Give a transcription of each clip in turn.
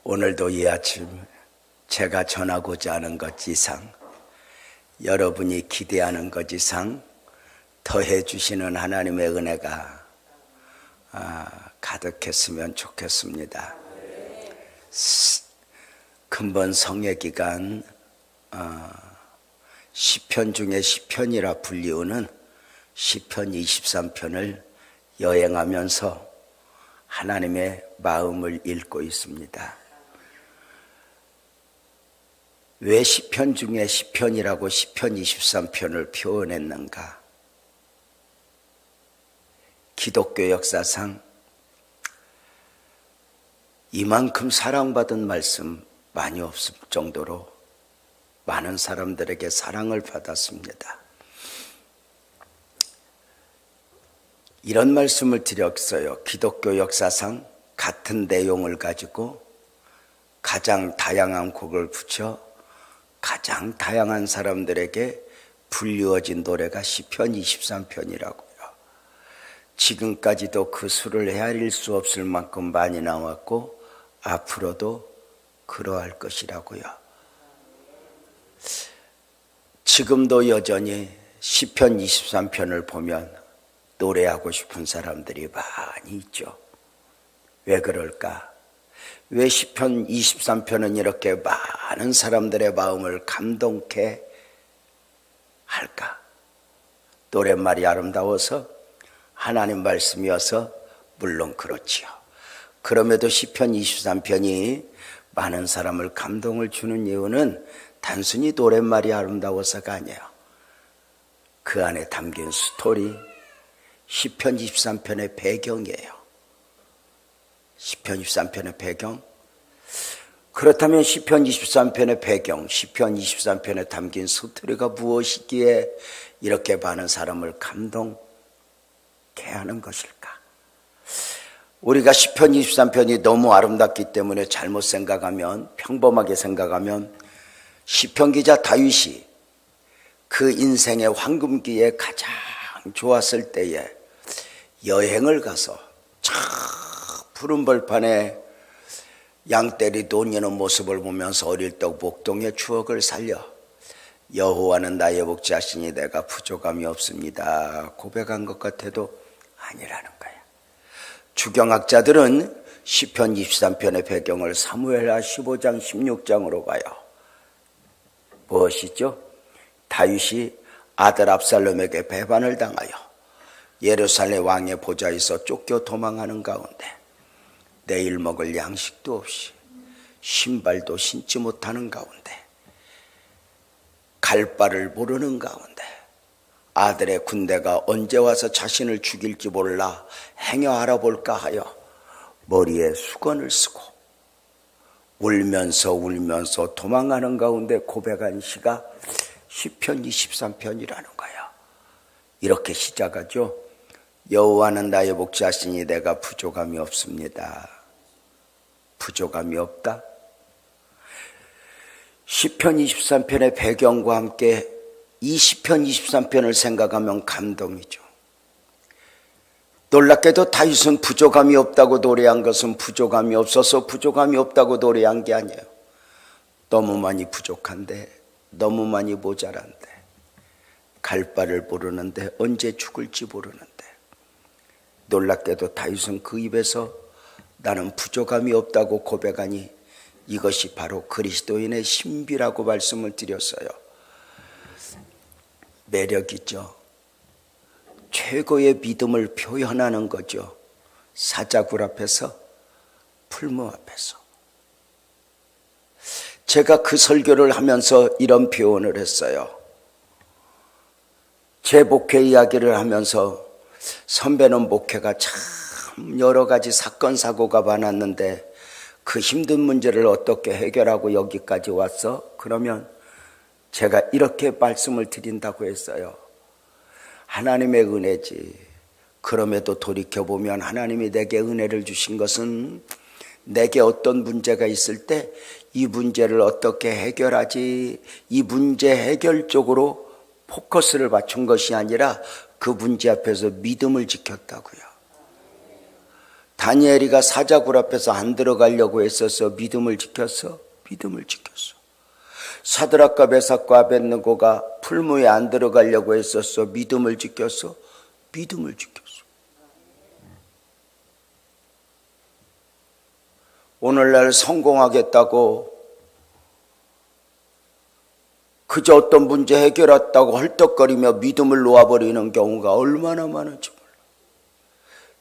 오늘도 이 아침 제가 전하고자 하는 것 이상, 여러분이 기대하는 것 이상 더해 주시는 하나님의 은혜가 가득했으면 좋겠습니다. 근본 성회 기간 시편 중에 시편이라 불리우는 시편 23편을 여행하면서 하나님의 마음을 읽고 있습니다. 왜 시편 중에 시편이라고 시편 23편을 표현했는가? 기독교 역사상 이만큼 사랑받은 말씀 많이 없을 정도로 많은 사람들에게 사랑을 받았습니다. 이런 말씀을 드렸어요. 기독교 역사상 같은 내용을 가지고 가장 다양한 곡을 붙여 가장 다양한 사람들에게 불리워진 노래가 시편 23편이라고요. 지금까지도 그 수를 헤아릴 수 없을 만큼 많이 나왔고 앞으로도 그러할 것이라고요. 지금도 여전히 시편 23편을 보면 노래하고 싶은 사람들이 많이 있죠. 왜 그럴까? 왜 시편 23편은 이렇게 많은 사람들의 마음을 감동케 할까? 노랫말이 아름다워서? 하나님 말씀이어서? 물론 그렇지요. 그럼에도 시편 23편이 많은 사람을 감동을 주는 이유는 단순히 노랫말이 아름다워서가 아니에요. 그 안에 담긴 스토리, 시편 23편의 배경이에요. 시편 23편의 배경? 그렇다면 시편 23편의 배경, 시편 23편에 담긴 스토리가 무엇이기에 이렇게 많은 사람을 감동케 하는 것일까? 우리가 시편 23편이 너무 아름답기 때문에 잘못 생각하면, 평범하게 생각하면 시편 기자 다윗이 그 인생의 황금기에 가장 좋았을 때에 여행을 가서 푸른 벌판에 양떼리 돈이는 모습을 보면서 어릴 적 목동의 추억을 살려 여호와는 나의 목자시니 내가 부족함이 없습니다 고백한 것 같아도 아니라는 거야. 주경학자들은 시편 23편의 배경을 사무엘하 15장 16장으로 가요. 무엇이죠? 다윗이 아들 압살롬에게 배반을 당하여 예루살렘 왕의 보좌에서 쫓겨 도망하는 가운데 내일 먹을 양식도 없이 신발도 신지 못하는 가운데 갈 바를 모르는 가운데 아들의 군대가 언제 와서 자신을 죽일지 몰라 행여 알아볼까 하여 머리에 수건을 쓰고 울면서 도망가는 가운데 고백한 시가 시편 23편이라는 거예요. 이렇게 시작하죠. 여호와는 나의 목자시니 내가 부족함이 없습니다. 부족함이 없다? 시편 23편의 배경과 함께 이 시편 23편을 생각하면 감동이죠. 놀랍게도 다윗은 부족함이 없다고 노래한 것은 부족함이 없어서 부족함이 없다고 노래한 게 아니에요. 너무 많이 부족한데, 너무 많이 모자란데, 갈 바를 모르는데, 언제 죽을지 모르는데. 놀랍게도 다윗은 그 입에서 나는 부족함이 없다고 고백하니 이것이 바로 그리스도인의 신비라고 말씀을 드렸어요. 매력이죠. 최고의 믿음을 표현하는 거죠. 사자굴 앞에서, 풀무 앞에서. 제가 그 설교를 하면서 이런 표현을 했어요. 제 목회 이야기를 하면서 선배는 목회가 참 여러 가지 사건 사고가 많았는데 그 힘든 문제를 어떻게 해결하고 여기까지 왔어? 그러면 제가 이렇게 말씀을 드린다고 했어요. 하나님의 은혜지. 그럼에도 돌이켜보면 하나님이 내게 은혜를 주신 것은 내게 어떤 문제가 있을 때 이 문제를 어떻게 해결하지, 이 문제 해결 쪽으로 포커스를 맞춘 것이 아니라 그 문제 앞에서 믿음을 지켰다고요. 다니엘이가 사자굴 앞에서 안 들어가려고 했어서 믿음을 지켰어. 믿음을 지켰어. 사드락과 메삭과 아벳느고가 풀무에 안 들어가려고 했었어. 믿음을 지켰어. 믿음을 지켰어. 오늘날 성공하겠다고 그저 어떤 문제 해결했다고 헐떡거리며 믿음을 놓아버리는 경우가 얼마나 많은지 몰라.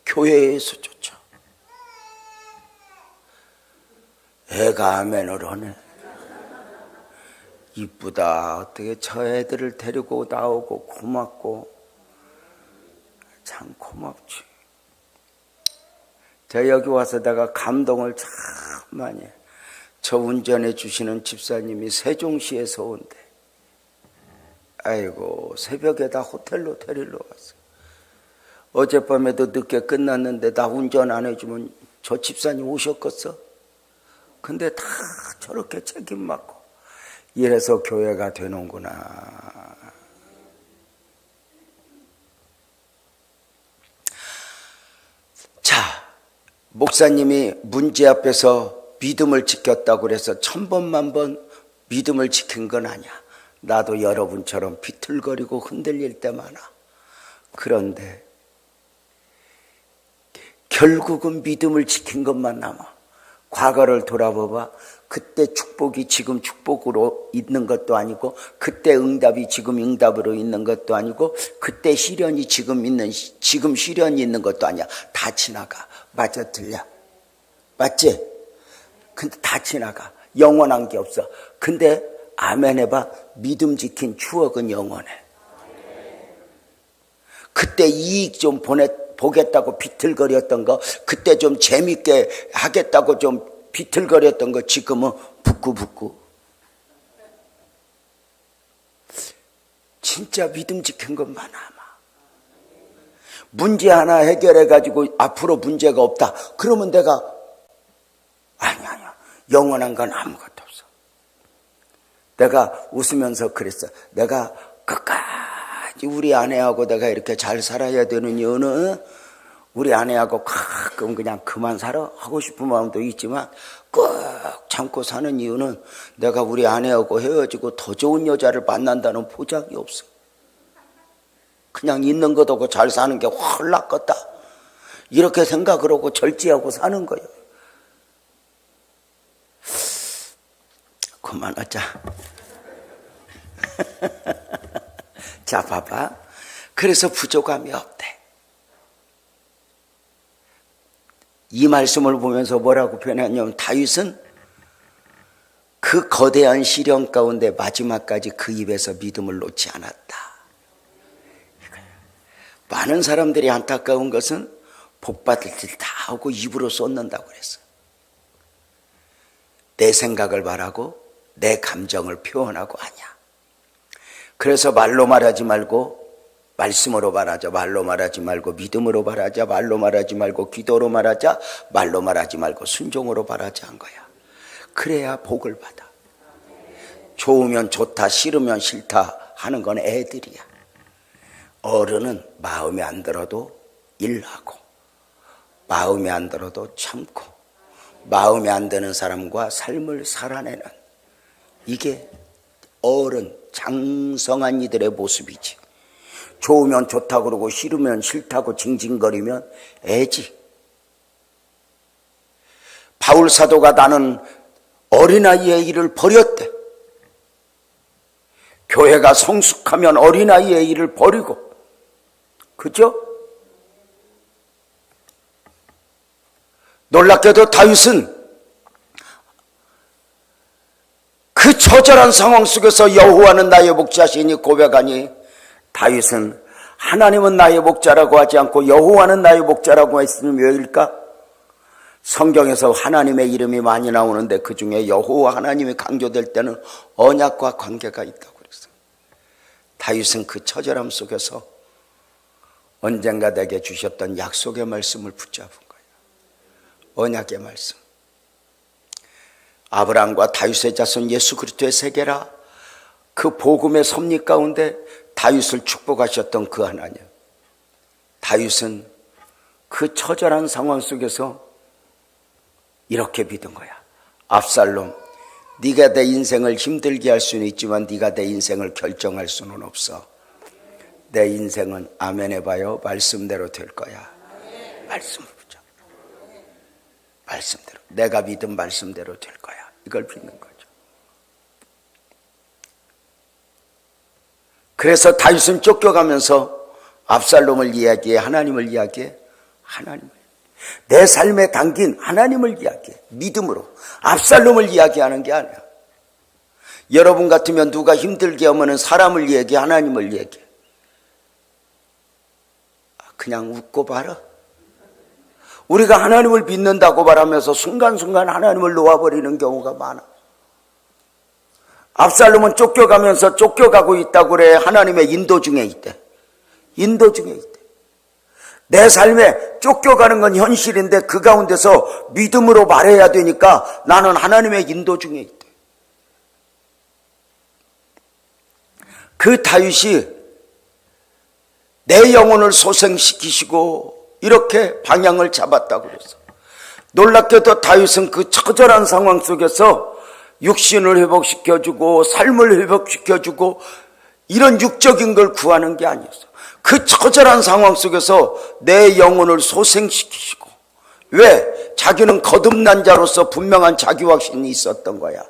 교회에서조차. 애가 아멘을 하네. 이쁘다. 어떻게 저 애들을 데리고 나오고 고맙고. 참 고맙지. 제가 여기 와서 내가 감동을 참 많이 해. 저 운전해 주시는 집사님이 세종시에서 온대. 아이고, 새벽에 다 호텔로 데리러 왔어. 어젯밤에도 늦게 끝났는데 나 운전 안 해주면 저 집사님 오셨겠어? 근데 다 저렇게 책임 맡고 이래서 교회가 되는구나. 자, 목사님이 문제 앞에서 믿음을 지켰다고 그래서 1000번, 1000번 믿음을 지킨 건 아니야. 나도 여러분처럼 비틀거리고 흔들릴 때 많아. 그런데 결국은 믿음을 지킨 것만 남아. 과거를 돌아봐봐. 그때 축복이 지금 축복으로 있는 것도 아니고, 그때 응답이 지금 응답으로 있는 것도 아니고, 그때 시련이 지금 시련이 있는 것도 아니야. 다 지나가. 맞아, 틀려? 맞지? 근데 다 지나가. 영원한 게 없어. 근데 아멘 해봐. 믿음 지킨 추억은 영원해. 그때 이익 좀 보겠다고 비틀거렸던 거, 그때 좀 재밌게 하겠다고 좀 비틀거렸던 거 지금은 부끄부끄. 진짜 믿음 지킨 것만 남아. 문제 하나 해결해가지고 앞으로 문제가 없다. 그러면 내가 아니야. 영원한 건 아무것도 없어. 내가 웃으면서 그랬어. 내가 끝까지 우리 아내하고 내가 이렇게 잘 살아야 되는 이유는 우리 아내하고 가끔 그냥 그만 살아 하고 싶은 마음도 있지만 꾹 참고 사는 이유는 내가 우리 아내하고 헤어지고 더 좋은 여자를 만난다는 보장이 없어. 그냥 있는 것 하고 잘 사는 게 훨 낫겠다. 이렇게 생각을 하고 절제하고 사는 거예요. 그만하자. 자, 봐봐. 그래서 부족함이 없대. 이 말씀을 보면서 뭐라고 표현하냐면 다윗은 그 거대한 시련 가운데 마지막까지 그 입에서 믿음을 놓지 않았다. 많은 사람들이 안타까운 것은 복받을 일 다 하고 입으로 쏟는다고 그랬어. 내 생각을 말하고 내 감정을 표현하고 하냐. 그래서 말로 말하지 말고 말씀으로 말하자. 말로 말하지 말고 믿음으로 말하자. 말로 말하지 말고 기도로 말하자. 말로 말하지 말고 순종으로 말하자 한 거야. 그래야 복을 받아. 좋으면 좋다, 싫으면 싫다 하는 건 애들이야. 어른은 마음에 안 들어도 일하고, 마음에 안 들어도 참고, 마음에 안 드는 사람과 삶을 살아내는, 이게 어른, 장성한 이들의 모습이지. 좋으면 좋다고 그러고 싫으면 싫다고 징징거리면 애지. 바울 사도가 나는 어린아이의 일을 버렸대. 교회가 성숙하면 어린아이의 일을 버리고, 그죠? 놀랍게도 다윗은 그 처절한 상황 속에서 여호와는 나의 목자시니 고백하니, 다윗은 하나님은 나의 목자라고 하지 않고 여호와는 나의 목자라고 했으면 왜일까? 성경에서 하나님의 이름이 많이 나오는데 그 중에 여호와 하나님이 강조될 때는 언약과 관계가 있다고 그랬어요. 다윗은 그 처절함 속에서 언젠가 내게 주셨던 약속의 말씀을 붙잡은 거예요. 언약의 말씀. 아브라함과 다윗의 자손 예수 그리스도의 세계라, 그 복음의 섭리 가운데 다윗을 축복하셨던 그 하나님. 다윗은 그 처절한 상황 속에서 이렇게 믿은 거야. 압살롬, 네가 내 인생을 힘들게 할 수는 있지만 네가 내 인생을 결정할 수는 없어. 내 인생은 아멘 해봐요. 말씀대로 될 거야. 말씀으로 보자. 말씀대로. 내가 믿은 말씀대로 될 거야. 이걸 믿는 거죠. 그래서 다윗은 쫓겨가면서 압살롬을 이야기해. 하나님을 이야기해. 하나님을. 내 삶에 담긴 하나님을 이야기해. 믿음으로. 압살롬을 이야기하는 게 아니야. 여러분 같으면 누가 힘들게 하면 사람을 얘기해, 하나님을 얘기해. 그냥 웃고 봐라. 우리가 하나님을 믿는다고 말하면서 순간순간 하나님을 놓아버리는 경우가 많아. 압살롬은 쫓겨가면서 쫓겨가고 있다고 그래. 하나님의 인도 중에 있대. 인도 중에 있대. 내 삶에 쫓겨가는 건 현실인데 그 가운데서 믿음으로 말해야 되니까 나는 하나님의 인도 중에 있대. 그 다윗이 내 영혼을 소생시키시고 이렇게 방향을 잡았다고 그랬어. 놀랍게도 다윗은 그 처절한 상황 속에서 육신을 회복시켜주고 삶을 회복시켜주고 이런 육적인 걸 구하는 게 아니었어. 그 처절한 상황 속에서 내 영혼을 소생시키시고, 왜? 자기는 거듭난 자로서 분명한 자기 확신이 있었던 거야.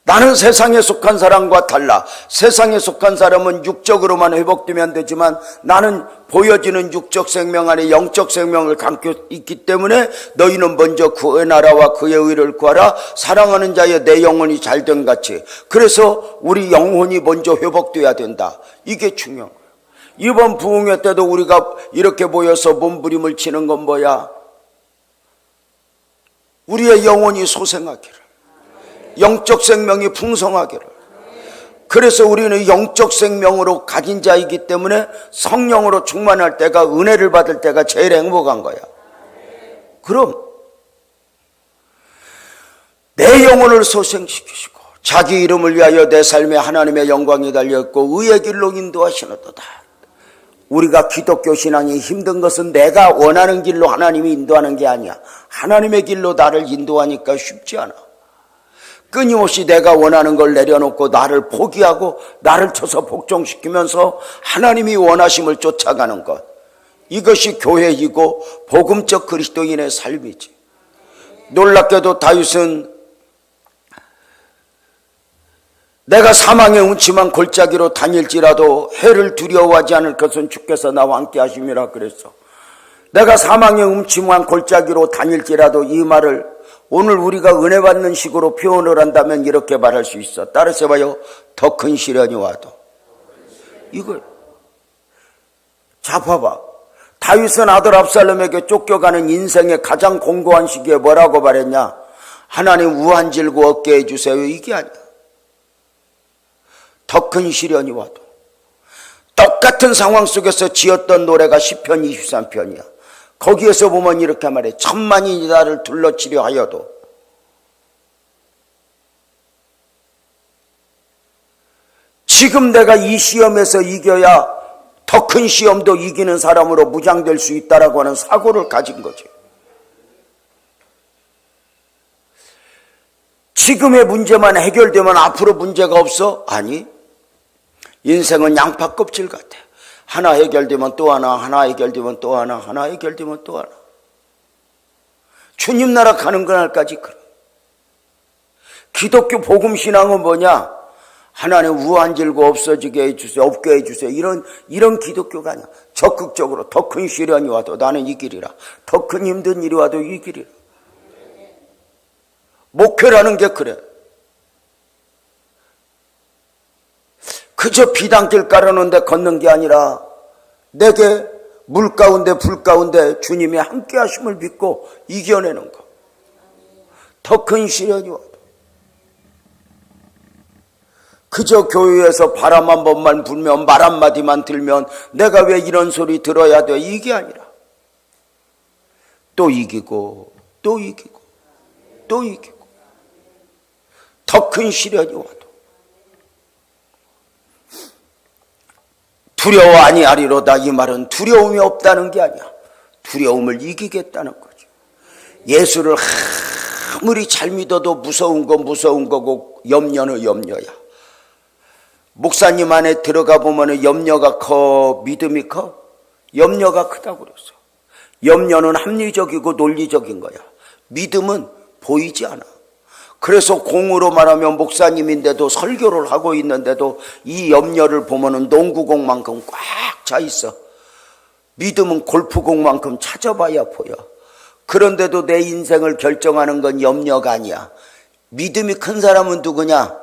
나는 세상에 속한 사람과 달라. 세상에 속한 사람은 육적으로만 회복되면 되지만 나는 보여지는 육적 생명 안에 영적 생명을 갖고 있기 때문에 너희는 먼저 그의 나라와 그의 의를 구하라. 사랑하는 자의 내 영혼이 잘된 같이. 그래서 우리 영혼이 먼저 회복돼야 된다. 이게 중요한 거예요. 이번 부흥회 때도 우리가 이렇게 모여서 몸부림을 치는 건 뭐야? 우리의 영혼이 소생하기를, 영적 생명이 풍성하기를. 그래서 우리는 영적 생명으로 가진 자이기 때문에 성령으로 충만할 때가, 은혜를 받을 때가 제일 행복한 거야. 그럼 내 영혼을 소생시키시고 자기 이름을 위하여 내 삶에 하나님의 영광이 달려있고 의의 길로 인도하시는도다. 우리가 기독교 신앙이 힘든 것은 내가 원하는 길로 하나님이 인도하는 게 아니야. 하나님의 길로 나를 인도하니까 쉽지 않아. 끊임없이 내가 원하는 걸 내려놓고 나를 포기하고 나를 쳐서 복종시키면서 하나님이 원하심을 쫓아가는 것, 이것이 교회이고 복음적 그리스도인의 삶이지. 놀랍게도 다윗은 내가 사망의 음침한 골짜기로 다닐지라도 해를 두려워하지 않을 것은 주께서 나와 함께 하심이라 그랬어. 내가 사망의 음침한 골짜기로 다닐지라도, 이 말을 오늘 우리가 은혜 받는 식으로 표현을 한다면 이렇게 말할 수 있어. 따라서 봐요. 더 큰 시련이 와도. 이거 자 봐봐. 다윗은 아들 압살롬에게 쫓겨가는 인생의 가장 공고한 시기에 뭐라고 말했냐? 하나님 우한질고 얻게 해주세요. 이게 아니야. 더 큰 시련이 와도. 똑같은 상황 속에서 지었던 노래가 시편 23편이야. 거기에서 보면 이렇게 말해. 천만이 나를 둘러치려 하여도 지금 내가 이 시험에서 이겨야 더 큰 시험도 이기는 사람으로 무장될 수 있다라고 하는 사고를 가진 거지. 지금의 문제만 해결되면 앞으로 문제가 없어? 아니, 인생은 양파 껍질 같아. 하나 해결되면 또 하나, 하나 해결되면 또 하나, 하나 해결되면 또 하나. 주님 나라 가는 그날까지 그래. 기독교 복음 신앙은 뭐냐? 하나님 우한질고 없어지게 해주세요, 없게 해주세요. 이런 기독교가 아니야. 적극적으로 더 큰 시련이 와도 나는 이 길이라. 더 큰 힘든 일이 와도 이 길이라. 목회라는 게 그래. 그저 비단길 깔아놓은데 걷는 게 아니라 내게 물 가운데 불 가운데 주님의 함께 하심을 믿고 이겨내는 거. 더 큰 시련이 와도. 그저 교회에서 바람 한 번만 불면 말 한마디만 들면 내가 왜 이런 소리 들어야 돼? 이게 아니라 또 이기고 또 이기고 또 이기고 더 큰 시련이 와도. 두려워 아니하리로다. 이 말은 두려움이 없다는 게 아니야. 두려움을 이기겠다는 거죠. 예수를 아무리 잘 믿어도 무서운 거고 염려는 염려야. 목사님 안에 들어가 보면 염려가 커, 믿음이 커? 염려가 크다고 그랬어. 염려는 합리적이고 논리적인 거야. 믿음은 보이지 않아. 그래서 공으로 말하면 목사님인데도 설교를 하고 있는데도 이 염려를 보면은 농구공만큼 꽉 차 있어. 믿음은 골프공만큼 찾아봐야 보여. 그런데도 내 인생을 결정하는 건 염려가 아니야. 믿음이 큰 사람은 누구냐?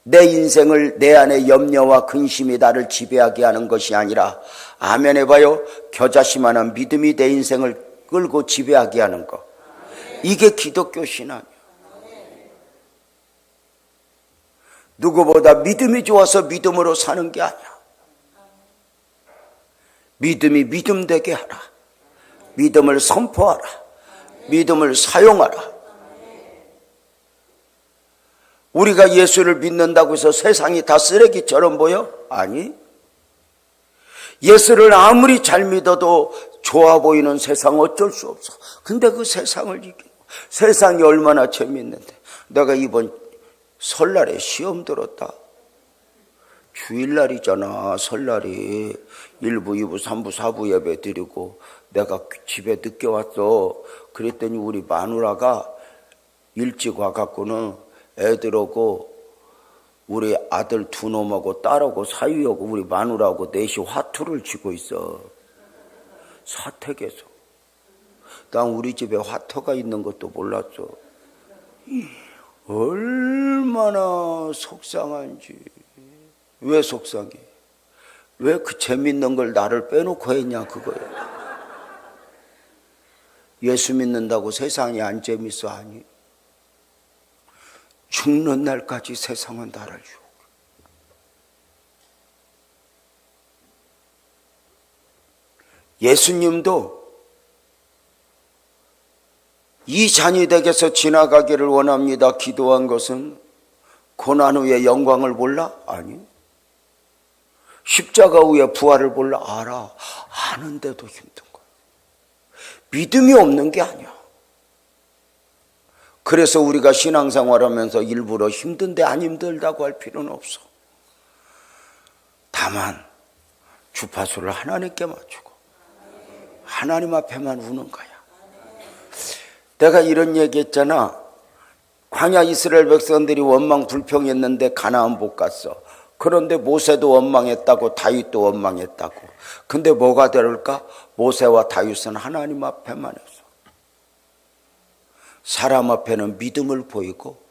내 인생을 내 안에 염려와 근심이 나를 지배하게 하는 것이 아니라, 아멘 해봐요. 겨자씨만한 믿음이 내 인생을 끌고 지배하게 하는 거. 이게 기독교 신앙이야. 누구보다 믿음이 좋아서 믿음으로 사는 게 아니야. 믿음이 믿음되게 하라. 믿음을 선포하라. 믿음을 사용하라. 우리가 예수를 믿는다고 해서 세상이 다 쓰레기처럼 보여? 아니. 예수를 아무리 잘 믿어도 좋아 보이는 세상 어쩔 수 없어. 근데 그 세상을 이기고, 세상이 얼마나 재밌는데. 내가 이번 설날에 시험 들었다. 주일날이잖아. 설날이 1부, 2부, 3부, 4부 예배 드리고 내가 집에 늦게 왔어. 그랬더니 우리 마누라가 일찍 와갖고는 애들하고 우리 아들 두 놈하고 딸하고 사위하고 우리 마누라하고 넷이 화투를 치고 있어. 사택에서. 난 우리 집에 화투가 있는 것도 몰랐어. 얼마나 속상한지. 왜 속상해? 왜 그 재밌는 걸 나를 빼놓고 했냐 그거야. 예수 믿는다고 세상이 안 재밌어? 아니. 죽는 날까지 세상은 나를 유혹해. 예수님도 이 잔이 댁에서 지나가기를 원합니다 기도한 것은 고난 후에 영광을 몰라? 아니. 십자가 후에 부활을 몰라? 알아. 아는데도 힘든 거야. 믿음이 없는 게 아니야. 그래서 우리가 신앙생활하면서 일부러 힘든데 안 힘들다고 할 필요는 없어. 다만 주파수를 하나님께 맞추고 하나님 앞에만 우는 거야. 내가 이런 얘기 했잖아. 광야 이스라엘 백성들이 원망 불평했는데 가나안 못 갔어. 그런데 모세도 원망했다고 다윗도 원망했다고. 근데 뭐가 다를까? 모세와 다윗은 하나님 앞에만 했어. 사람 앞에는 믿음을 보이고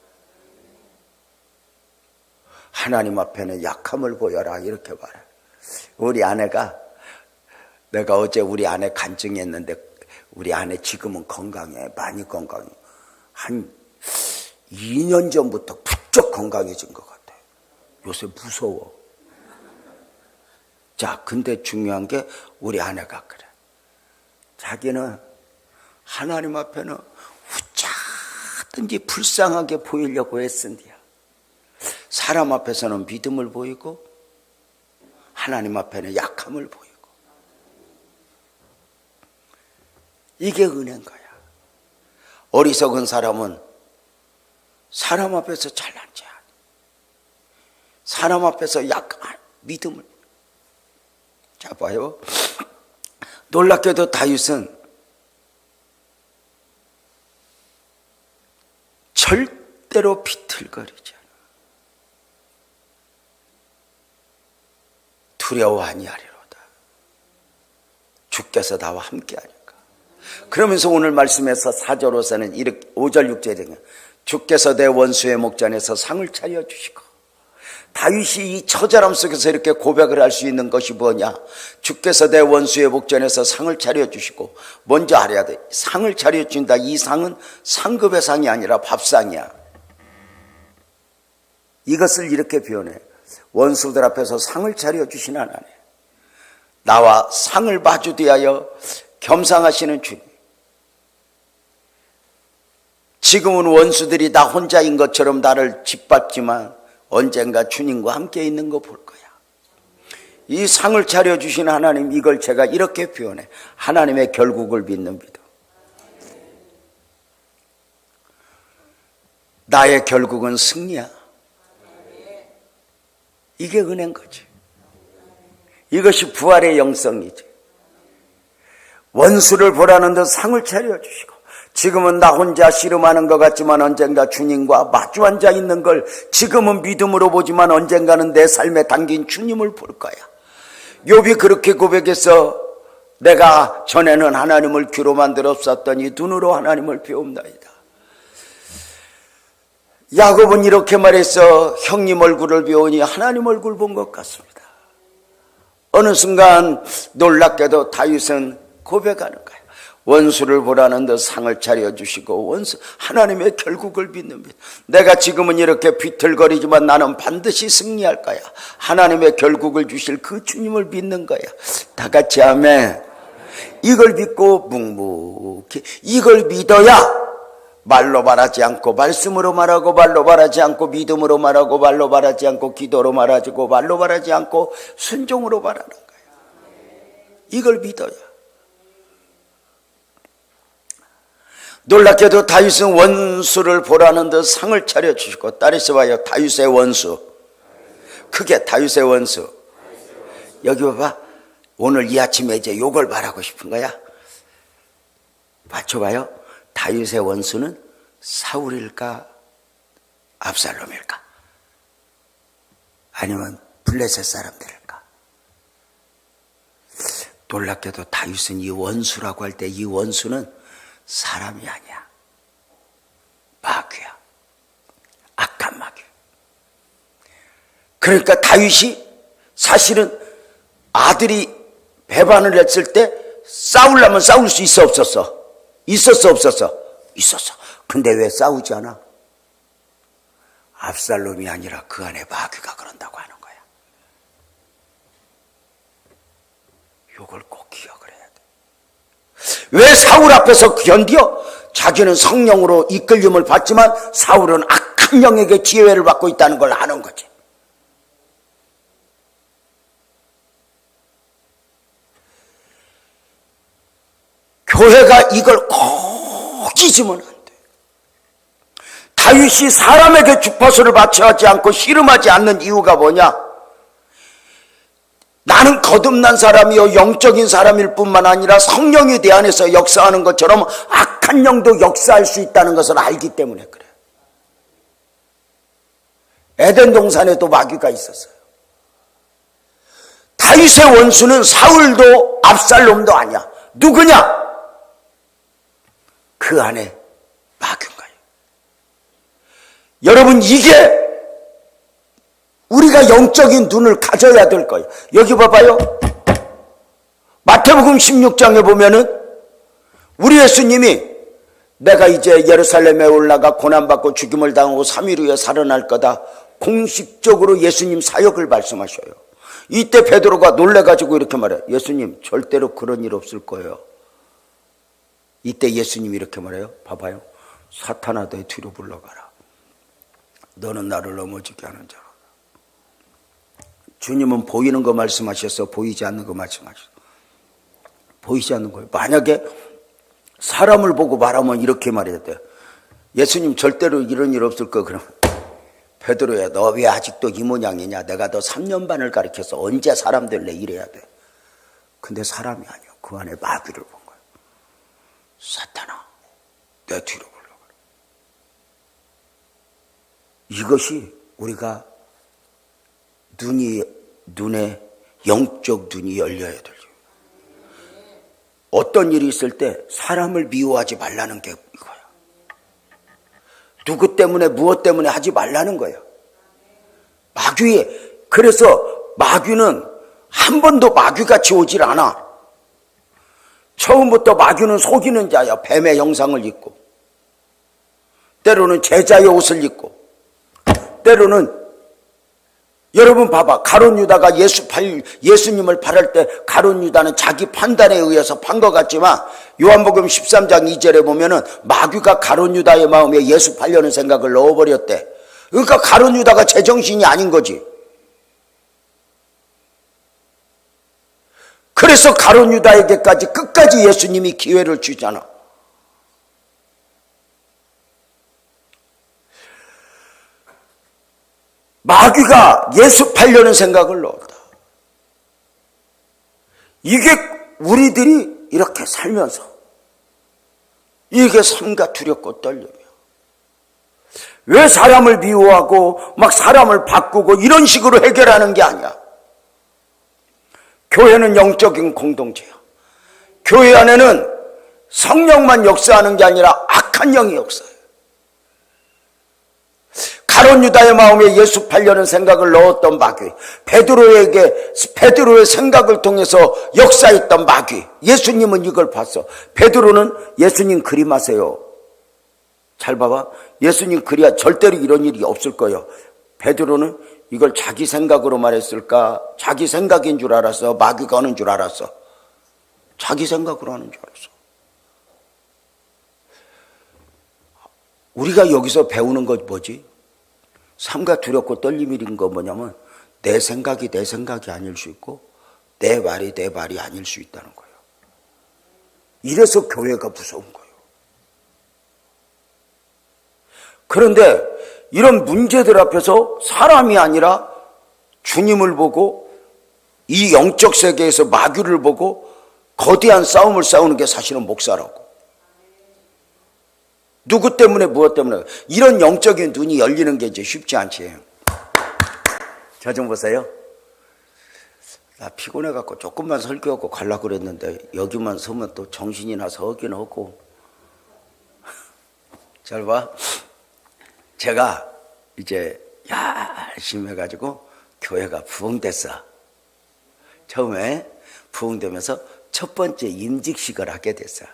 하나님 앞에는 약함을 보여라 이렇게 말해. 우리 아내가, 내가 어제 우리 아내 간증했는데 우리 아내 지금은 건강해. 많이 건강해. 한 2년 전부터 부쩍 건강해진 것 같아. 요새 무서워. 자, 근데 중요한 게 우리 아내가 그래. 자기는 하나님 앞에는 어쩌든지 불쌍하게 보이려고 애쓴디야. 사람 앞에서는 믿음을 보이고 하나님 앞에는 약함을 보이고. 이게 은혜인 거야. 어리석은 사람은 사람 앞에서 잘난 체 아니야. 사람 앞에서 약한 믿음을. 자, 봐요. 놀랍게도 다윗은 절대로 비틀거리지 않아. 두려워 아니하리로다. 주께서 나와 함께하니까. 그러면서 오늘 말씀에서 4절로서는 이렇게 5절 6절에 되면 주께서 내 원수의 목전에서 상을 차려주시고. 다윗이 이 처절함 속에서 이렇게 고백을 할 수 있는 것이 뭐냐? 주께서 내 원수의 목전에서 상을 차려주시고. 먼저 알아야 돼. 상을 차려준다. 이 상은 상급의 상이 아니라 밥상이야. 이것을 이렇게 표현해. 원수들 앞에서 상을 차려주신 하나님, 나와 상을 마주대하여 겸상하시는 주님. 지금은 원수들이 나 혼자인 것처럼 나를 짓밟지만 언젠가 주님과 함께 있는 거 볼 거야. 이 상을 차려주신 하나님, 이걸 제가 이렇게 표현해. 하나님의 결국을 믿는 믿음. 나의 결국은 승리야. 이게 은혜인 거지. 이것이 부활의 영성이지. 원수를 보라는 듯 상을 차려주시고, 지금은 나 혼자 씨름하는 것 같지만 언젠가 주님과 마주 앉아 있는 걸 지금은 믿음으로 보지만 언젠가는 내 삶에 담긴 주님을 볼 거야. 욥이 그렇게 고백해서 내가 전에는 하나님을 귀로만 들었었더니 눈으로 하나님을 배웁나이다. 야곱은 이렇게 말했어. 형님 얼굴을 배우니 하나님 얼굴 본 것 같습니다. 어느 순간 놀랍게도 다윗은 고백하는 거야. 원수를 보라는 듯 상을 차려주시고 원수 하나님의 결국을 믿는 믿음. 내가 지금은 이렇게 비틀거리지만 나는 반드시 승리할 거야. 하나님의 결국을 주실 그 주님을 믿는 거야. 다 같이 아멘. 이걸 믿고 묵묵히 이걸 믿어야 말로 말하지 않고 말씀으로 말하고 말로 말하지 않고 믿음으로 말하고 말로 말하지 않고 기도로 말하고 말로 말하지 않고 순종으로 말하는 거예요. 이걸 믿어야. 놀랍게도 다윗은 원수를 보라는 듯 상을 차려주시고, 따라서 봐요. 다윗의 원수. 크게 다윗의 원수. 여기 봐봐. 오늘 이 아침에 이제 요걸 말하고 싶은 거야. 맞춰봐요. 다윗의 원수는 사울일까 압살롬일까? 아니면 블레셋 사람들일까? 놀랍게도 다윗은 이 원수라고 할 때 이 원수는 사람이 아니야. 마귀야. 악한 마귀. 그러니까 다윗이 사실은 아들이 배반을 했을 때 싸우려면 싸울 수 있어 없었어? 있었어 없었어? 있었어. 근데 왜 싸우지 않아? 압살롬이 아니라 그 안에 마귀가 그런다고 하는 거야. 이걸 꼭 기억을 해야 돼. 왜 사울 앞에서 견뎌? 자기는 성령으로 이끌림을 받지만 사울은 악한 영에게 지혜를 받고 있다는 걸 아는 거지. 교회가 이걸 꼭 잊으면 안 돼. 다윗이 사람에게 주파수를 맞춰하지 않고 씨름하지 않는 이유가 뭐냐? 나는 거듭난 사람이요 영적인 사람일 뿐만 아니라 성령이 내 안에서 역사하는 것처럼 악한 영도 역사할 수 있다는 것을 알기 때문에 그래. 에덴 동산에도 마귀가 있었어요. 다윗의 원수는 사울도 압살롬도 아니야. 누구냐? 그 안에 마귀인 거예요. 여러분, 이게 우리가 영적인 눈을 가져야 될 거예요. 여기 봐봐요. 마태복음 16장에 보면은 우리 예수님이 내가 이제 예루살렘에 올라가 고난받고 죽임을 당하고 3일 후에 살아날 거다. 공식적으로 예수님 사역을 말씀하셔요. 이때 베드로가 놀래가지고 이렇게 말해요. 예수님, 절대로 그런 일 없을 거예요. 이때 예수님이 이렇게 말해요. 봐봐요. 사탄아, 내 뒤로 물러가라. 너는 나를 넘어지게 하는 자라. 주님은 보이는 거 말씀하셔서 보이지 않는 거 말씀하셨어. 보이지 않는 거예요. 만약에 사람을 보고 말하면 이렇게 말해야 돼. 예수님, 절대로 이런 일 없을 거. 그럼 베드로야, 너 왜 아직도 이 모양이냐? 내가 너 3년 반을 가르쳐서 언제 사람 될래? 이래야 돼. 근데 사람이 아니야. 그 안에 마귀를 본 거야. 사탄아, 내 뒤로 물러가라. 이것이 우리가 눈에 영적 눈이 열려야 돼요. 어떤 일이 있을 때 사람을 미워하지 말라는 게 이거야. 누구 때문에 무엇 때문에 하지 말라는 거예요. 그래서 마귀는 한 번도 마귀같이 오질 않아. 처음부터 마귀는 속이는 자야. 뱀의 형상을 입고, 때로는 제자의 옷을 입고, 때로는 여러분 봐봐. 가룟 유다가 예수님을 팔을 때 가룟 유다는 자기 판단에 의해서 판 것 같지만 요한복음 13장 2절에 보면은 마귀가 가룟 유다의 마음에 예수 팔려는 생각을 넣어버렸대. 그러니까 가룟 유다가 제정신이 아닌 거지. 그래서 가룟 유다에게까지 끝까지 예수님이 기회를 주잖아. 마귀가 예수 팔려는 생각을 넣었다. 이게 우리들이 이렇게 살면서 이게 삼가 두렵고 떨림이야. 왜 사람을 미워하고 막 사람을 바꾸고 이런 식으로 해결하는 게 아니야. 교회는 영적인 공동체야. 교회 안에는 성령만 역사하는 게 아니라 악한 영이 역사해. 가룟 유다의 마음에 예수 팔려는 생각을 넣었던 마귀, 베드로의 생각을 통해서 역사했던 마귀, 예수님은 이걸 봤어. 베드로는 예수님 그림하세요. 잘 봐봐. 예수님 그리야 절대로 이런 일이 없을 거예요. 베드로는 이걸 자기 생각으로 말했을까? 자기 생각인 줄 알았어? 마귀가 하는 줄 알았어? 자기 생각으로 하는 줄 알았어. 우리가 여기서 배우는 것 뭐지? 삼가 두렵고 떨림이 있는 거 뭐냐면 내 생각이 아닐 수 있고 내 말이 아닐 수 있다는 거예요. 이래서 교회가 무서운 거예요. 그런데 이런 문제들 앞에서 사람이 아니라 주님을 보고 이 영적 세계에서 마귀를 보고 거대한 싸움을 싸우는 게 사실은 목사라고. 누구 때문에 무엇 때문에 이런 영적인 눈이 열리는 게 이제 쉽지 않지. 저 좀 보세요. 나 피곤해갖고 조금만 설교하고 가려고 그랬는데 여기만 서면 또 정신이 나서 하긴 하고. 잘 봐. 제가 이제 열심히 해가지고 교회가 부흥됐어. 처음에 부흥되면서 첫 번째 임직식을 하게 됐어.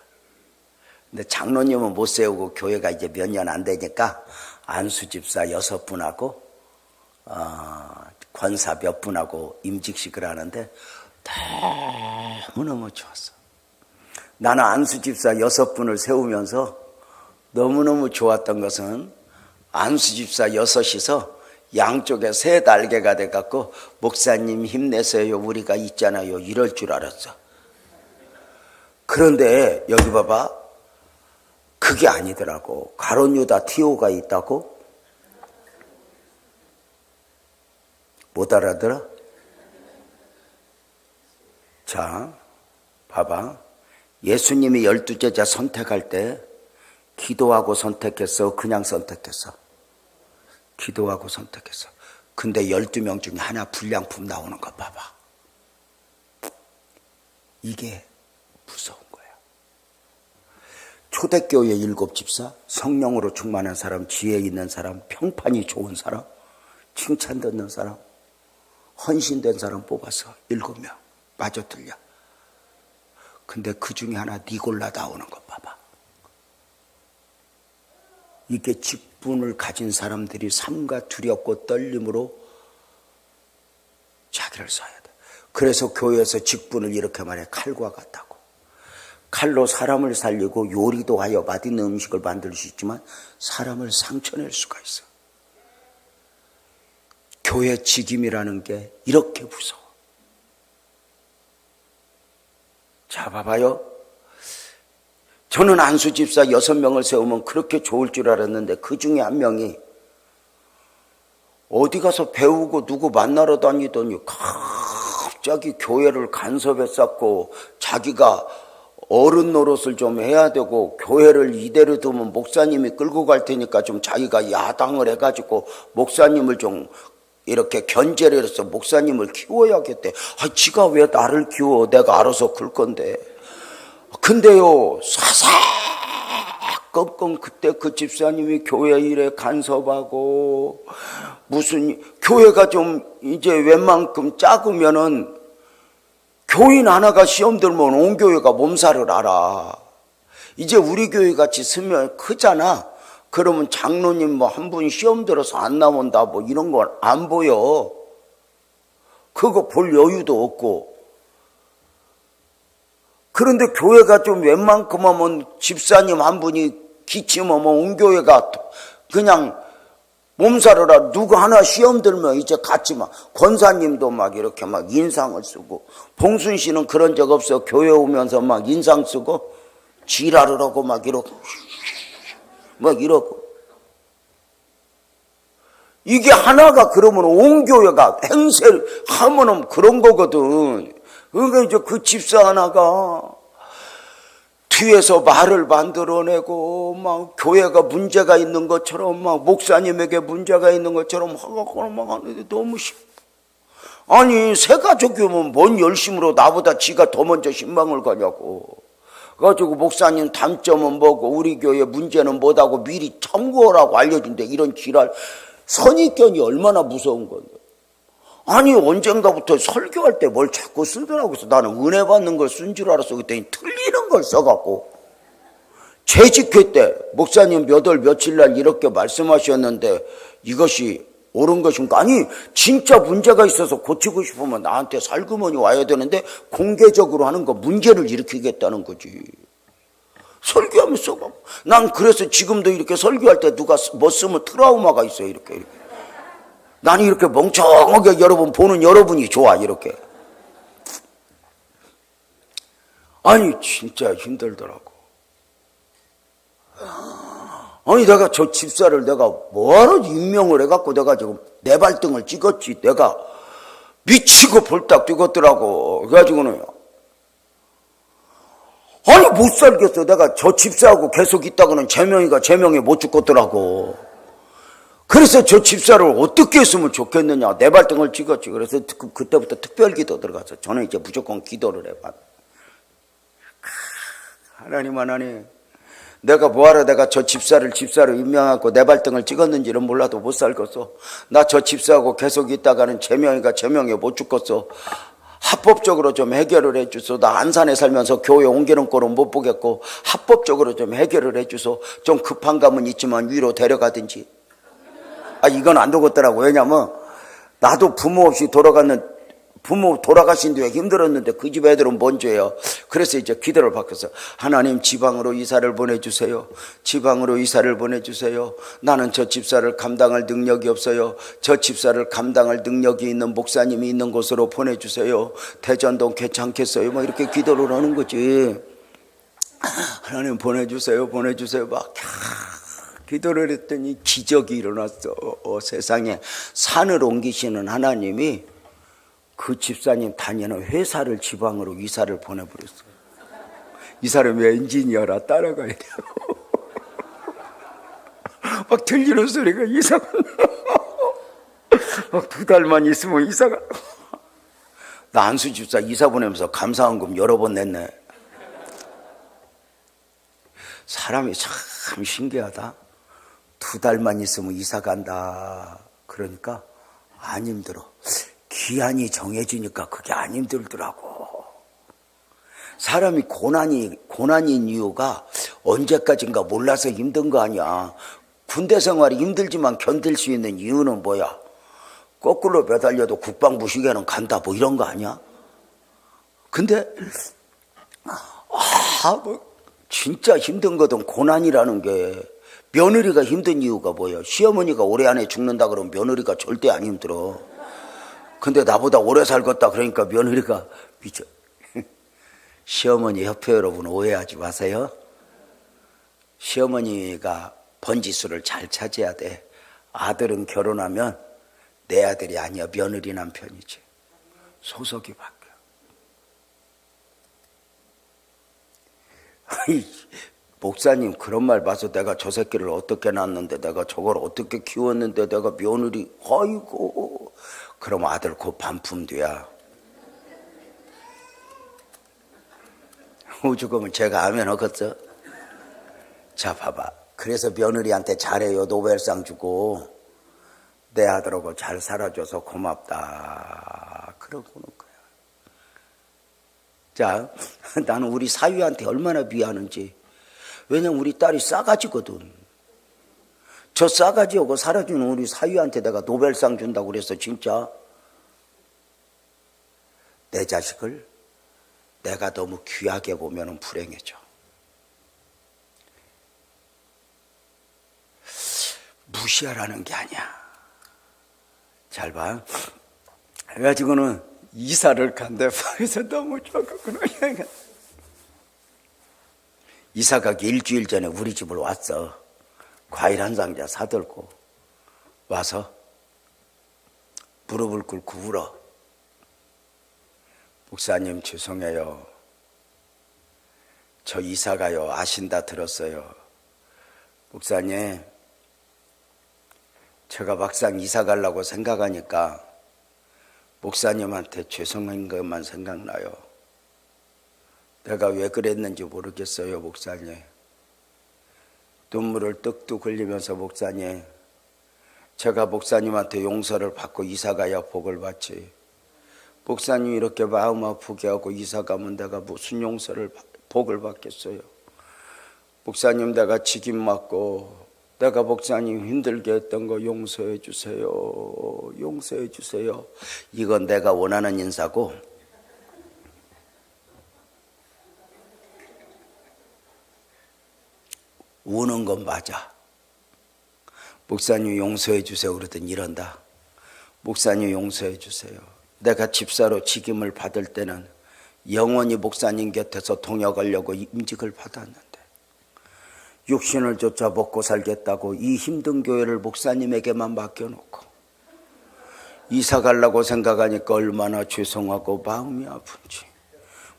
근데 장로님은 못 세우고 교회가 이제 몇 년 안 되니까 안수집사 6분하고 권사 몇 분하고 임직식을 하는데 너무너무 좋았어. 나는 안수집사 6분을 세우면서 너무너무 좋았던 것은 안수집사 6이서 양쪽에 새 날개가 돼갖고 목사님 힘내세요 우리가 있잖아요 이럴 줄 알았어. 그런데 여기 봐봐. 그게 아니더라고. 가룟 유다 티오가 있다고? 못 알아들어? 자, 봐봐. 예수님이 12제자 선택할 때 기도하고 선택했어? 그냥 선택했어? 기도하고 선택했어. 근데 12명 중에 하나 불량품 나오는 거 봐봐. 이게 무서운 거야. 초대교회 7집사, 성령으로 충만한 사람, 지혜 있는 사람, 평판이 좋은 사람, 칭찬 듣는 사람, 헌신된 사람 뽑아서 7명. 맞아 틀려. 근데 그 중에 하나 니골라 나오는 거 봐봐. 이게 직분을 가진 사람들이 삼가 두렵고 떨림으로 자기를 써야 돼. 그래서 교회에서 직분을 이렇게 말해. 칼과 같다고. 칼로 사람을 살리고 요리도 하여 맛있는 음식을 만들 수 있지만 사람을 상처낼 수가 있어. 교회 직임이라는 게 이렇게 무서워. 자, 봐봐요. 저는 안수집사 6명을 세우면 그렇게 좋을 줄 알았는데 그 중에 한 명이 어디 가서 배우고 누구 만나러 다니더니 갑자기 교회를 간섭했었고 자기가 어른 노릇을 좀 해야 되고 교회를 이대로 두면 목사님이 끌고 갈 테니까 좀 자기가 야당을 해가지고 목사님을 좀 이렇게 견제를 해서 목사님을 키워야겠대. 지가 왜 나를 키워? 내가 알아서 클 건데. 근데요, 사사건건 그때 그 집사님이 교회 일에 간섭하고 무슨 교회가 좀 이제 웬만큼 작으면은 교인 하나가 시험 들면 온 교회가 몸살을 알아. 이제 우리 교회 같이 쓰면 크잖아. 그러면 장로님 뭐 한 분 시험 들어서 안 나온다 뭐 이런 건 안 보여. 그거 볼 여유도 없고. 그런데 교회가 좀 웬만큼 하면 집사님 한 분이 기침하면 온 교회가 그냥 몸살을 누구 하나 시험 들면 이제 같이 막 권사님도 막 이렇게 막 인상을 쓰고, 봉순 씨는 그런 적 없어. 교회 오면서 막 인상 쓰고 지랄을 하고 막 이러고 막 이러고. 이게 하나가 그러면 온 교회가 행세를 하면은 그런 거거든. 그러니까 이제 그 집사 하나가 뒤에서 말을 만들어내고 막 교회가 문제가 있는 것처럼 막 목사님에게 문제가 있는 것처럼 하고 막 하는데 너무 아니 새 가족이면 뭔 열심으로 나보다 지가 더 먼저 신방을 가냐고. 그래가지고 목사님 단점은 뭐고 우리 교회 문제는 뭐다고 미리 참고하라고 알려준대. 이런 지랄 선입견이 얼마나 무서운 건데. 아니 언젠가부터 설교할 때 뭘 자꾸 쓰더라고. 그래서 나는 은혜 받는 걸 쓴 줄 알았어. 그랬더니 틀리는 걸 써갖고 재직회 때 목사님 몇 월 며칠 날 이렇게 말씀하셨는데 이것이 옳은 것인가? 아니 진짜 문제가 있어서 고치고 싶으면 나한테 살그머니 와야 되는데 공개적으로 하는 거 문제를 일으키겠다는 거지. 설교하면서 난 그래서 지금도 이렇게 설교할 때 누가 뭐 쓰면 트라우마가 있어요. 이렇게. 나는 이렇게 멍청하게 여러분 보는 여러분이 좋아. 이렇게. 아니 진짜 힘들더라고. 아니 내가 저 집사를 내가 뭐하러 임명을 해갖고 내가 지금 내 발등을 찍었지. 내가 미치고 볼딱 뛰었더라고. 그래가지고는 아니 못 살겠어. 내가 저 집사하고 계속 있다가는 제명이가 제명에 못 죽겠더라고. 그래서 저 집사를 어떻게 했으면 좋겠느냐. 내 발등을 찍었지. 그래서 그때부터 특별 기도 들어가서 저는 이제 무조건 기도를 해봐. 하나님 내가 뭐하러 내가 저 집사를 임명하고 내 발등을 찍었는지는 몰라도 못 살겠어. 나 저 집사하고 계속 있다가는 제명이가 제명에 못 죽겠어. 합법적으로 좀 해결을 해주소. 나 안산에 살면서 교회 옮기는 꼴은 못 보겠고 합법적으로 좀 해결을 해주소. 좀 급한 감은 있지만 위로 데려가든지. 이건 안 되겠더라고. 왜냐면 나도 부모 돌아가신 뒤에 힘들었는데 그 집 애들은 뭔 죄예요. 그래서 이제 기도를 바뀌었어. 하나님 지방으로 이사를 보내주세요. 지방으로 이사를 보내주세요. 나는 저 집사를 감당할 능력이 없어요. 저 집사를 감당할 능력이 있는 목사님이 있는 곳으로 보내주세요. 대전동 괜찮겠어요. 막 이렇게 기도를 하는 거지. 하나님 보내주세요. 막 기도를 했더니 기적이 일어났어. 세상에 산을 옮기시는 하나님이 그 집사님 다니는 회사를 지방으로 이사를 보내버렸어요. 이 사람이 엔지니어라 따라가야 돼요. 막 들리는 소리가 이상한. 막 2달만 있으면 이사가. 나 안수 집사 이사 보내면서 감사한금 여러 번 냈네. 사람이 참 신기하다. 2달만 있으면 이사 간다. 그러니까 안 힘들어. 기한이 정해지니까 그게 안 힘들더라고. 사람이 고난인 이유가 언제까지인가 몰라서 힘든 거 아니야. 군대 생활이 힘들지만 견딜 수 있는 이유는 뭐야? 거꾸로 매달려도 국방부 시계는 간다 뭐 이런 거 아니야? 근데 진짜 힘든 거든 고난이라는 게 며느리가 힘든 이유가 뭐예요? 시어머니가 올해 안에 죽는다 그러면 며느리가 절대 안 힘들어. 근데 나보다 오래 살겠다 그러니까 며느리가 미쳐. 시어머니 협회 여러분 오해하지 마세요. 시어머니가 번지수를 잘 차지해야 돼. 아들은 결혼하면 내 아들이 아니야. 며느리 남편이지. 소속이 바뀌어. 목사님 그런 말 봐서 내가 저 새끼를 어떻게 낳았는데 내가 저걸 어떻게 키웠는데 내가 며느리 아이고 그럼 아들 곧 반품 돼야. 오죽하면 제가 하면 하겠어. 자 봐봐. 그래서 며느리한테 잘해요. 노벨상 주고 내 아들하고 잘 살아줘서 고맙다. 그러고는 거야. 자 나는 우리 사위한테 얼마나 미안한지. 왜냐면 우리 딸이 싸가지거든. 저 싸가지하고 살아주는 우리 사위한테 내가 노벨상 준다고 그래서 진짜 내 자식을 내가 너무 귀하게 보면 불행해져. 무시하라는 게 아니야. 잘 봐. 그래가지고는 이사를 간대. 그래서 너무 좋았구나. 이사 가기 일주일 전에 우리 집을 왔어. 과일 한 상자 사들고 와서 무릎을 꿇고 울어. 목사님 죄송해요. 저 이사 가요. 아신다 들었어요. 목사님, 제가 막상 이사 가려고 생각하니까 목사님한테 죄송한 것만 생각나요. 내가 왜 그랬는지 모르겠어요, 목사님. 눈물을 뚝뚝 흘리면서 목사님, 제가 목사님한테 용서를 받고 이사 가야 복을 받지. 목사님 이렇게 마음 아프게 하고 이사 가면 내가 무슨 용서를 복을 받겠어요. 목사님 내가 직임 맞고 내가 목사님 힘들게 했던 거 용서해 주세요. 용서해 주세요. 이건 내가 원하는 인사고 우는 건 맞아. 목사님 용서해 주세요 그러더니 이런다. 목사님 용서해 주세요. 내가 집사로 직임을 받을 때는 영원히 목사님 곁에서 동역하려고 임직을 받았는데 육신을 쫓아 먹고 살겠다고 이 힘든 교회를 목사님에게만 맡겨놓고 이사 가려고 생각하니까 얼마나 죄송하고 마음이 아픈지.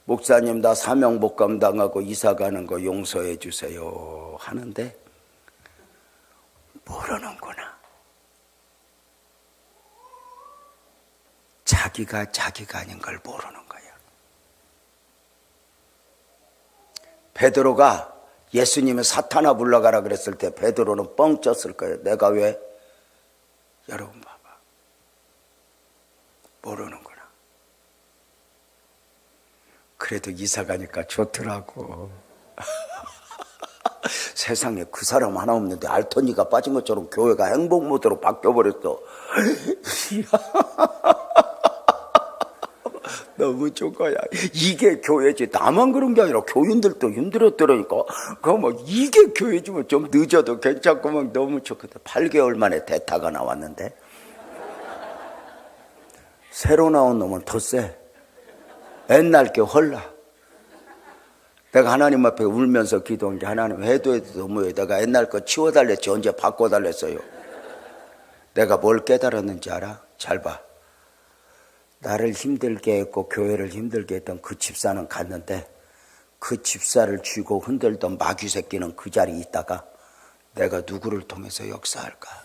목사님 나 사명 못 감당하고 이사 가는 거 용서해 주세요 하는데 모르는구나. 자기가 아닌 걸 모르는 거야. 베드로가 예수님이 사탄아 불러가라 그랬을 때 베드로는 뻥 쪘을 거예요. 내가 왜? 여러분 봐봐. 모르는구나. 그래도 이사 가니까 좋더라고. 세상에 그 사람 하나 없는데 알토니가 빠진 것처럼 교회가 행복 모드로 바뀌어버렸어. 너무 좋은 거야. 이게 교회지. 나만 그런 게 아니라 교인들도 힘들었더라니까. 그럼 이게 교회지면 좀 늦어도 괜찮고 막 너무 좋거든. 8개월 만에 대타가 나왔는데 새로 나온 놈은 더 세. 옛날 게 헐라. 내가 하나님 앞에 울면서 기도한 게 하나님 해도 너무해. 내가 옛날 거 치워달랬지 언제 바꿔달랬어요. 내가 뭘 깨달았는지 알아? 잘 봐. 나를 힘들게 했고 교회를 힘들게 했던 그 집사는 갔는데 그 집사를 쥐고 흔들던 마귀 새끼는 그 자리에 있다가 내가 누구를 통해서 역사할까?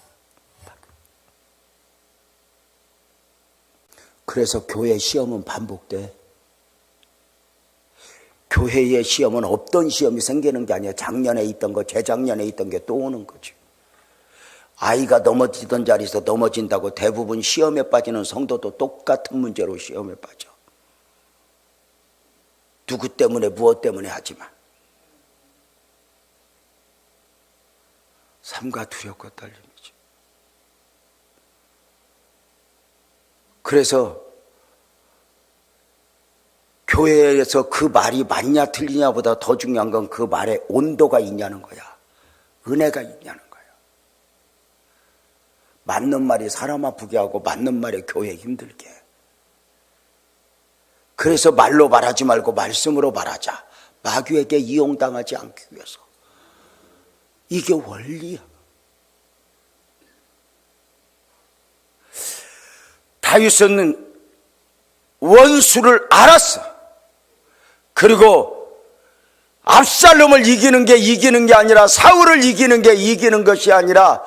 그래서 교회 시험은 반복돼. 교회의 시험은 없던 시험이 생기는 게 아니야. 작년에 있던 거 재작년에 있던 게 또 오는 거지. 아이가 넘어지던 자리에서 넘어진다고 대부분 시험에 빠지는 성도도 똑같은 문제로 시험에 빠져. 누구 때문에 무엇 때문에 하지만 삼가 두렵고 떨림이죠. 그래서 교회에서 그 말이 맞냐 틀리냐보다 더 중요한 건 그 말에 온도가 있냐는 거야. 은혜가 있냐는 거야. 맞는 말이 사람 아프게 하고 맞는 말이 교회 힘들게 해. 그래서 말로 말하지 말고 말씀으로 말하자. 마귀에게 이용당하지 않기 위해서. 이게 원리야. 다윗은 원수를 알았어. 그리고 압살롬을 이기는 게 아니라 사울을 이기는 게 이기는 것이 아니라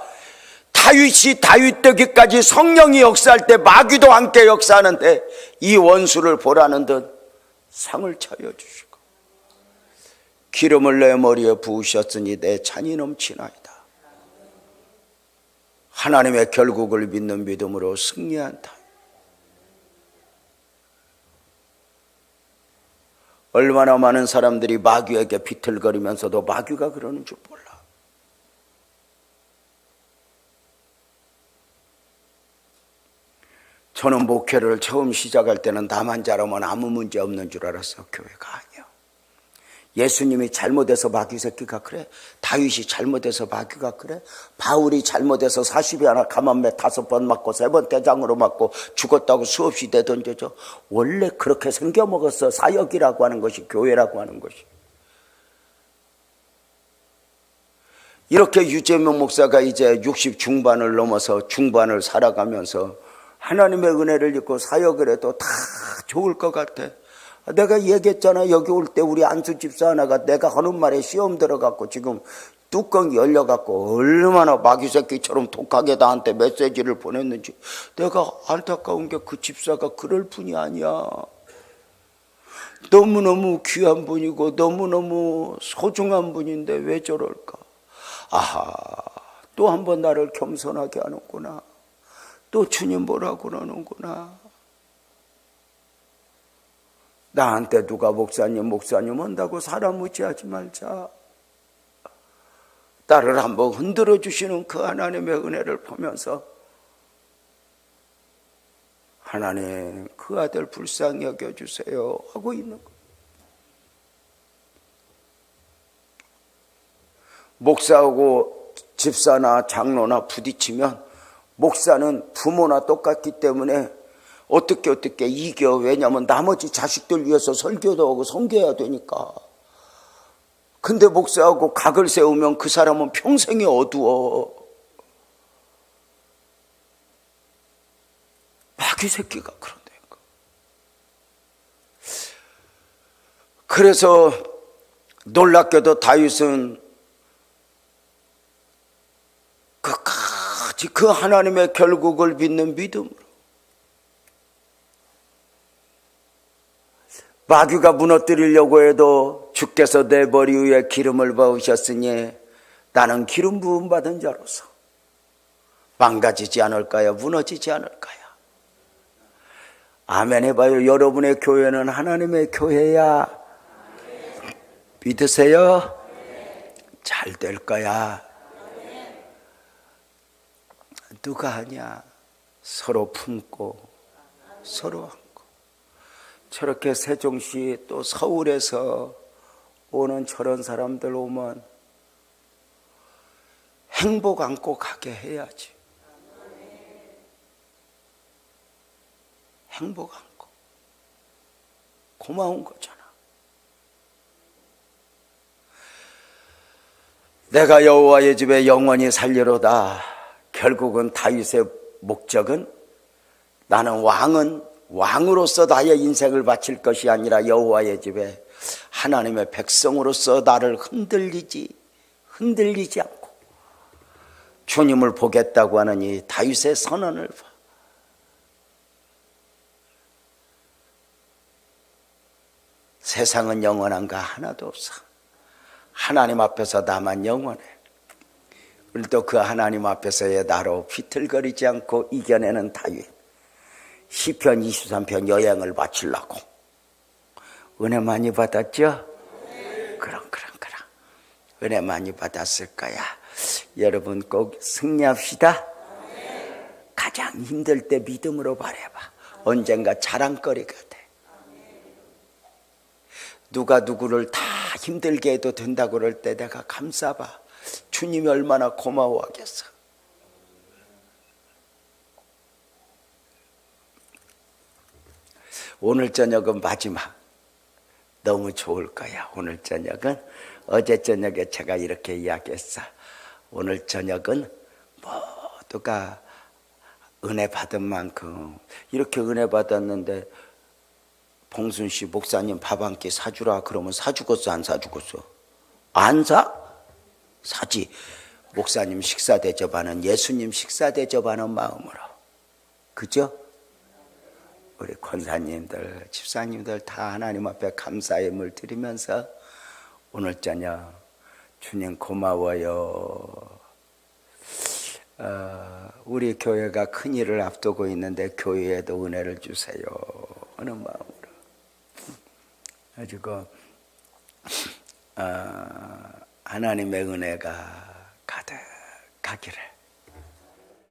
다윗이 다윗 되기까지 성령이 역사할 때 마귀도 함께 역사하는데 이 원수를 보라는 듯 상을 차려 주시고 기름을 내 머리에 부으셨으니 내 찬이 넘치나이다. 하나님의 결국을 믿는 믿음으로 승리한다. 얼마나 많은 사람들이 마귀에게 비틀거리면서도 마귀가 그러는 줄 몰라. 저는 목회를 처음 시작할 때는 나만 잘하면 아무 문제 없는 줄 알았어. 교회가 아니야. 예수님이 잘못해서 마귀 새끼가 그래? 다윗이 잘못해서 마귀가 그래? 바울이 잘못해서 40이 하나 가만매 5번 맞고 3번 대장으로 맞고 죽었다고 수없이 되던져져. 원래 그렇게 생겨먹었어. 사역이라고 하는 것이, 교회라고 하는 것이. 이렇게 유재명 목사가 이제 60 중반을 넘어서 중반을 살아가면서 하나님의 은혜를 입고 사역을 해도 다 좋을 것 같아. 내가 얘기했잖아. 여기 올 때 우리 안수 집사 하나가 내가 하는 말에 시험 들어갖고 지금 뚜껑 열려갖고 얼마나 마귀 새끼처럼 독하게 나한테 메시지를 보냈는지. 내가 안타까운 게 그 집사가 그럴 뿐이 아니야. 너무너무 귀한 분이고 너무너무 소중한 분인데 왜 저럴까. 아하, 또 한 번 나를 겸손하게 하는구나. 또 주님 뭐라고 그러는구나. 나한테 누가 목사님 한다고 사람 무시하지 말자. 나를 한번 흔들어 주시는 그 하나님의 은혜를 보면서 하나님 그 아들 불쌍히 여겨주세요 하고 있는 거예요. 목사하고 집사나 장로나 부딪히면 목사는 부모나 똑같기 때문에 어떻게 이겨. 왜냐하면 나머지 자식들 위해서 설교도 하고 섬겨야 되니까. 근데 목사하고 각을 세우면 그 사람은 평생이 어두워. 마귀 새끼가 그런다니까. 그래서 놀랍게도 다윗은 끝까지 그 하나님의 결국을 믿는 믿음으로 마귀가 무너뜨리려고 해도 주께서 내 머리 위에 기름을 부으셨으니 나는 기름 부음 받은 자로서 망가지지 않을까요? 무너지지 않을까요? 아멘 해봐요. 여러분의 교회는 하나님의 교회야. 믿으세요? 잘 될 거야. 누가 하냐? 서로 품고 서로 안고. 저렇게 세종시 또 서울에서 오는 저런 사람들 오면 행복 안고 가게 해야지. 행복 안고. 고마운 거잖아. 내가 여호와의 집에 영원히 살리로다. 결국은 다윗의 목적은 나는 왕으로서 나의 인생을 바칠 것이 아니라 여호와의 집에 하나님의 백성으로서 나를 흔들리지 않고 주님을 보겠다고 하는 이 다윗의 선언을 봐. 세상은 영원한가 하나도 없어. 하나님 앞에서 나만 영원해. 우리도 그 하나님 앞에서의 나로 비틀거리지 않고 이겨내는 다윗. 시편 23편 여행을 마치려고 은혜 많이 받았죠? 그럼 은혜 많이 받았을 거야. 여러분 꼭 승리합시다. 가장 힘들 때 믿음으로 바라봐. 언젠가 자랑거리가 돼. 누가 누구를 다 힘들게 해도 된다고 그럴 때 내가 감사봐. 주님이 얼마나 고마워하겠어. 오늘 저녁은 마지막. 너무 좋을 거야. 오늘 저녁은 어제 저녁에 제가 이렇게 이야기했어. 오늘 저녁은 모두가 은혜 받은 만큼 이렇게 은혜 받았는데 봉순 씨 목사님 밥 한 끼 사주라 그러면 사주겠어 안 사주겠어? 안 사? 사지. 목사님 식사 대접하는 예수님 식사 대접하는 마음으로. 그죠? 우리 권사님들, 집사님들 다 하나님 앞에 감사의 물 드리면서 오늘 저녁 주님 고마워요. 우리 교회가 큰 일을 앞두고 있는데 교회에도 은혜를 주세요 하는 마음으로 가지고 하나님의 은혜가 가득하기를